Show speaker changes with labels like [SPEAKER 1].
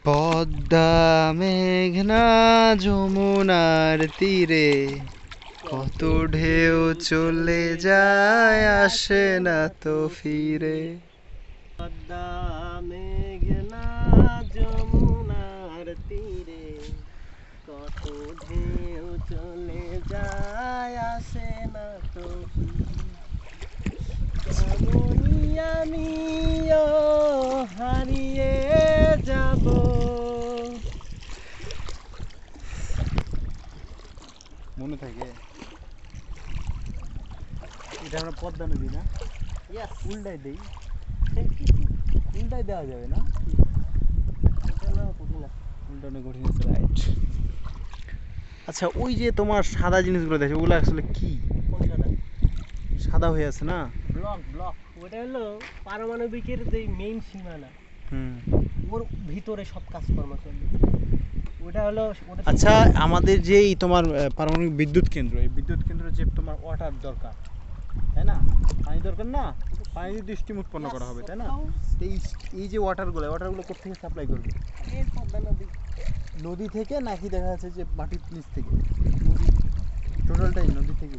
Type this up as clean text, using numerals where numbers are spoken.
[SPEAKER 1] পদ্মা মেঘনা যমুনার তীরে কত ঢেউ চলে যায় আসে না তো ফিরে।
[SPEAKER 2] পদ্মা মেঘনা যমুনার তীরে কত ঢেউ চলে যায় আসে না তো তেমনি আমিও হারিয়ে যাব।
[SPEAKER 1] মনে থাকে এটা আমরা পদ্মা নদী না? উল্টাই দেই, উল্টাই দেওয়া যাবে না? উল্টানো কঠিন আছে, রাইট। আচ্ছা, ওই যে তোমার সাদা জিনিসগুলো দেখো, ওগুলো আসলে কি? সাদা হয়ে আছে না?
[SPEAKER 2] ব্লক ব্লক ওটা হলো পারমাণবিকের যে মেইন সীমানা, ওর ভিতরে সব কাজকর্ম চলবে। ওটা হলো
[SPEAKER 1] আচ্ছা, আমাদের যে তোমার পারমাণবিক বিদ্যুৎ কেন্দ্র, এই বিদ্যুৎ কেন্দ্রে যে তোমার ওয়াটার দরকার, তাই না? পানি দরকার না? পানি দিয়ে স্টিম উৎপন্ন করা হবে, তাই না? এই যে ওয়াটারগুলো কোথেকে সাপ্লাই করবে?
[SPEAKER 2] পদ্মা নদী।
[SPEAKER 1] নদী থেকে নাকি দেখা যাচ্ছে যে মাটির নিচ থেকে? টোটালটাই নদী থেকে।